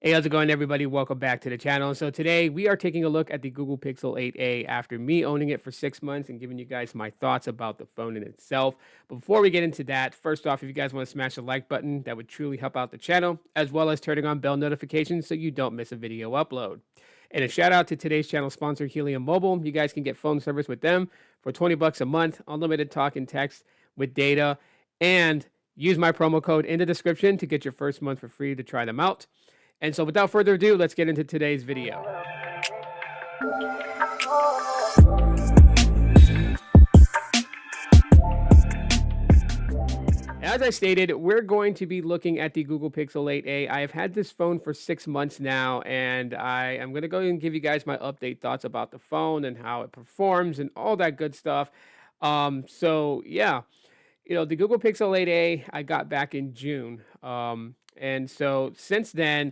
Hey, how's it going, everybody? Welcome back to the channel. So today we are taking a look at the Google Pixel 8a after me owning it for 6 months and giving you guys my thoughts about the phone in itself. But before we get into that, first off, if you guys want to smash the like button, that would truly help out the channel, as well as turning on bell notifications so you don't miss a video upload. And a shout out to today's channel sponsor, Helium Mobile. You guys can get phone service with them for 20 bucks a month, unlimited talk and text with data, and use my promo code in the description to get your first month for free to try them out. And so without further ado, let's get into today's video. As I stated, we're going to be looking at the Google Pixel 8a. I have had this phone for 6 months now, and I am going to go and give you guys my update thoughts about the phone and how it performs and all that good stuff. The Google Pixel 8a I got back in June. And so since then,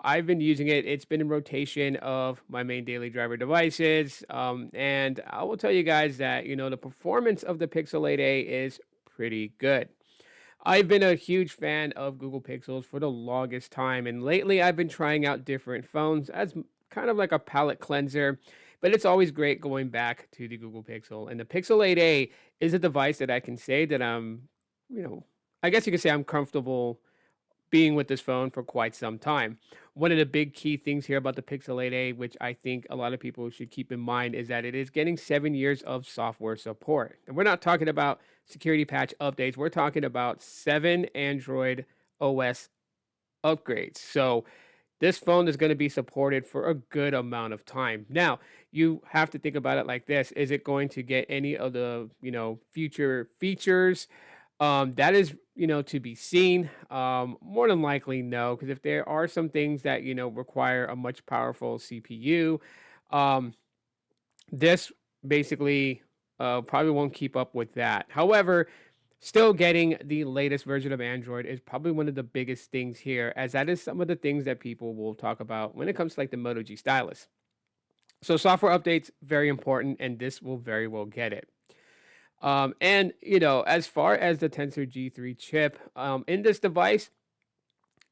I've been using it. It's been in rotation of my main daily driver devices. And I will tell you guys that, the performance of the Pixel 8a is pretty good. I've been a huge fan of Google Pixels for the longest time. And lately I've been trying out different phones as kind of like a palette cleanser. But it's always great going back to the Google Pixel. And the Pixel 8a is a device that I can say that I guess you could say I'm comfortable being with this phone for quite some time. One of the big key things here about the Pixel 8a, which I think a lot of people should keep in mind, is that it is getting 7 years of software support. And we're not talking about security patch updates. We're talking about 7 Android OS upgrades. So this phone is going to be supported for a good amount of time. Now, you have to think about it like this. Is it going to get any of the, future features? That is, to be seen. More than likely, no, because if there are some things that, require a much powerful CPU, um, this basically probably won't keep up with that. However, still getting the latest version of Android is probably one of the biggest things here, as that is some of the things that people will talk about when it comes to like the Moto G stylus. So software updates, very important, and this will very well get it. As far as the Tensor G3 chip in this device,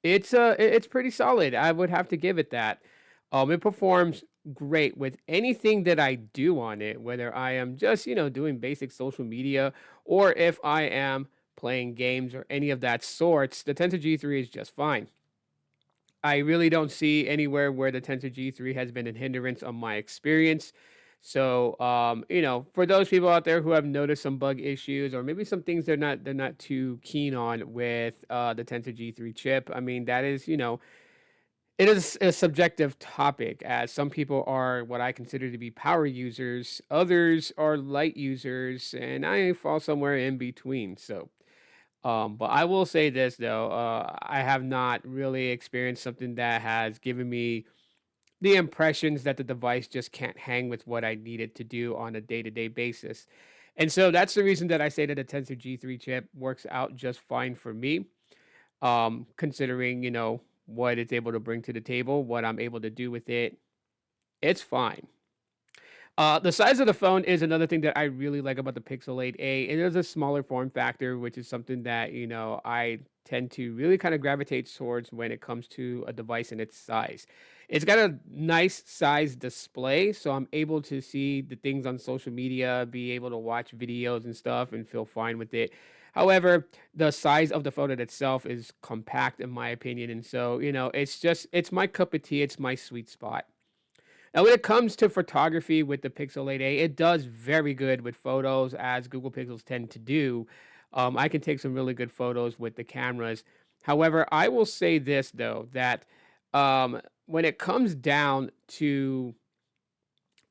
it's pretty solid. I would have to give it that. It performs great with anything that I do on it, whether I am just doing basic social media or if I am playing games or any of that sorts. The Tensor G3 is just fine. I really don't see anywhere where the Tensor G3 has been a hindrance on my experience. So, for those people out there who have noticed some bug issues or maybe some things they're not too keen on with the Tensor G3 chip, I mean that is it is a subjective topic, as some people are what I consider to be power users, others are light users, and I fall somewhere in between. But I will say this though, I have not really experienced something that has given me the impressions that the device just can't hang with what I need it to do on a day-to-day basis. And so that's the reason that I say that the Tensor G3 chip works out just fine for me, considering, what it's able to bring to the table, what I'm able to do with it. It's fine. The size of the phone is another thing that I really like about the Pixel 8a. It is a smaller form factor, which is something that, I tend to really kind of gravitate towards when it comes to a device and its size. It's got a nice size display, so I'm able to see the things on social media, be able to watch videos and stuff and feel fine with it. However, the size of the phone in itself is compact in my opinion, and so, it's my cup of tea, it's my sweet spot. Now, when it comes to photography with the Pixel 8a, it does very good with photos, as Google Pixels tend to do. I can take some really good photos with the cameras. However, I will say this though, that when it comes down to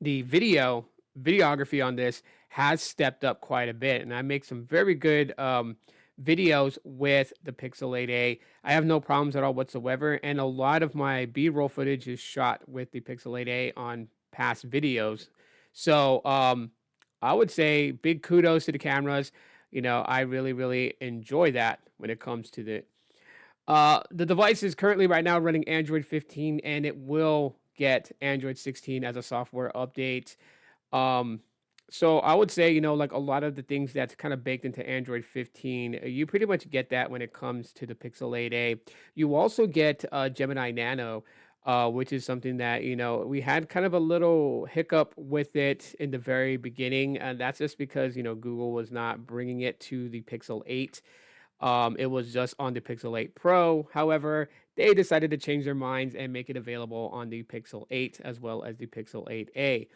the videography on this has stepped up quite a bit, and I make some very good videos with the Pixel 8a. I have no problems at all whatsoever, and a lot of my B-roll footage is shot with the Pixel 8a on past videos. So I would say big kudos to the cameras. I really, really enjoy that when it comes to the device is currently right now running Android 15, and it will get Android 16 as a software update. Um, So I would say, like a lot of the things that's kind of baked into Android 15, you pretty much get that when it comes to the Pixel 8a. You also get Gemini Nano, which is something that, we had kind of a little hiccup with it in the very beginning. And that's just because, Google was not bringing it to the Pixel 8. It was just on the Pixel 8 Pro. However, they decided to change their minds and make it available on the Pixel 8 as well as the Pixel 8a.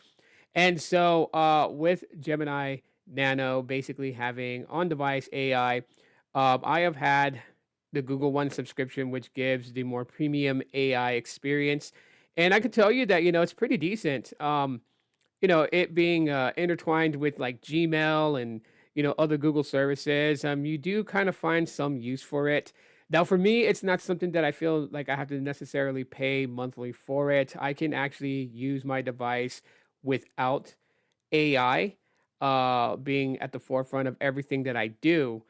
And so, with Gemini Nano basically having on device AI, I have had the Google One subscription, which gives the more premium AI experience. And I can tell you that, it's pretty decent. It being intertwined with like Gmail and, other Google services, you do kind of find some use for it. Now, for me, it's not something that I feel like I have to necessarily pay monthly for it. I can actually use my device without AI being at the forefront of everything that I do.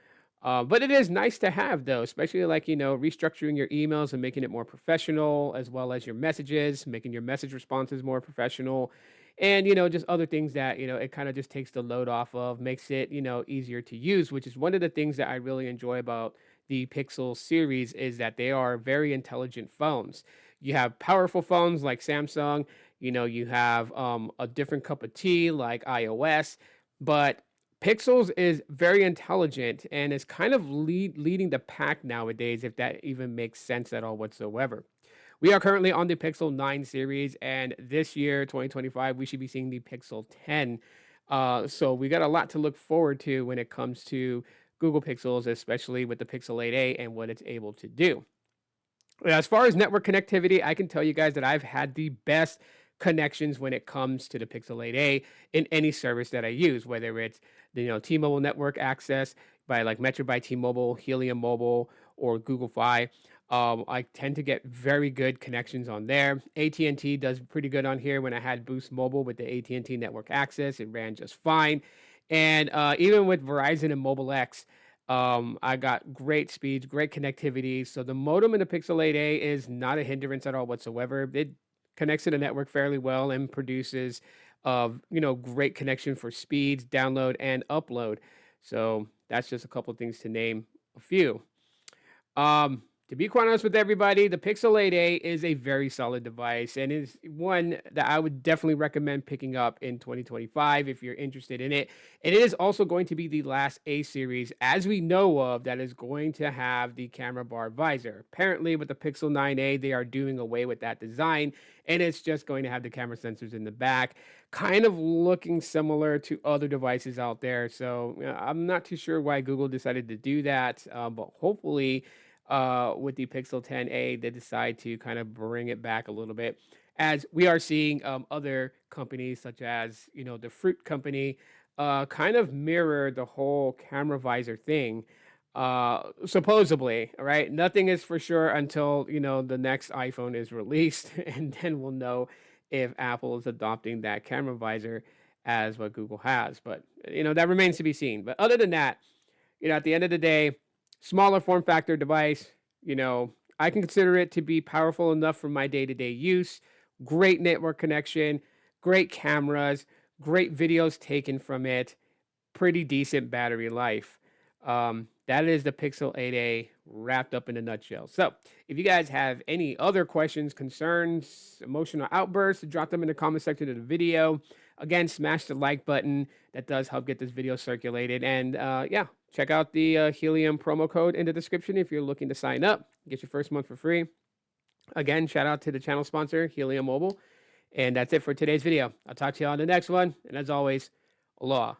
But it is nice to have, though, especially like, restructuring your emails and making it more professional, as well as your messages, making your message responses more professional. And, just other things that, it kind of just takes the load off of, makes it, easier to use, which is one of the things that I really enjoy about the Pixel series is that they are very intelligent phones. You have powerful phones like Samsung, you have a different cup of tea like iOS, but Pixels is very intelligent and is kind of leading the pack nowadays, if that even makes sense at all whatsoever. We are currently on the Pixel 9 series, and this year, 2025, we should be seeing the Pixel 10. So we got a lot to look forward to when it comes to Google Pixels, especially with the Pixel 8a and what it's able to do. As far as network connectivity, I can tell you guys that I've had the best connections when it comes to the Pixel 8a in any service that I use, whether it's the T-Mobile network access by like Metro by T-Mobile, Helium Mobile, or Google Fi. I tend to get very good connections on there. AT&T does pretty good on here. When I had Boost Mobile with the AT&T network access, it ran just fine. And even with Verizon and Mobile X, I got great speeds, great connectivity. So the modem in the Pixel 8a is not a hindrance at all whatsoever. It connects to the network fairly well and produces, great connection for speeds, download and upload. So that's just a couple of things to name a few. To be quite honest with everybody, the Pixel 8a is a very solid device and is one that I would definitely recommend picking up in 2025 if you're interested in it. And it is also going to be the last A series, as we know of, that is going to have the camera bar visor. Apparently, with the Pixel 9a, they are doing away with that design, and it's just going to have the camera sensors in the back, kind of looking similar to other devices out there. So I'm not too sure why Google decided to do that, but hopefully with the Pixel 10a, they decide to kind of bring it back a little bit, as we are seeing other companies such as the Fruit Company kind of mirror the whole camera visor thing. Supposedly, right? Nothing is for sure until the next iPhone is released, and then we'll know if Apple is adopting that camera visor as what Google has. But that remains to be seen. But other than that, at the end of the day, smaller form factor device, I can consider it to be powerful enough for my day-to-day use. Great network connection, great cameras, great videos taken from it, pretty decent battery life. That is the Pixel 8a wrapped up in a nutshell. So, if you guys have any other questions, concerns, emotional outbursts, drop them in the comment section of the video. Again, smash the like button. That does help get this video circulated. And yeah, check out the Helium promo code in the description if you're looking to sign up. Get your first month for free. Again, shout out to the channel sponsor, Helium Mobile. And that's it for today's video. I'll talk to you on the next one. And as always, aloha.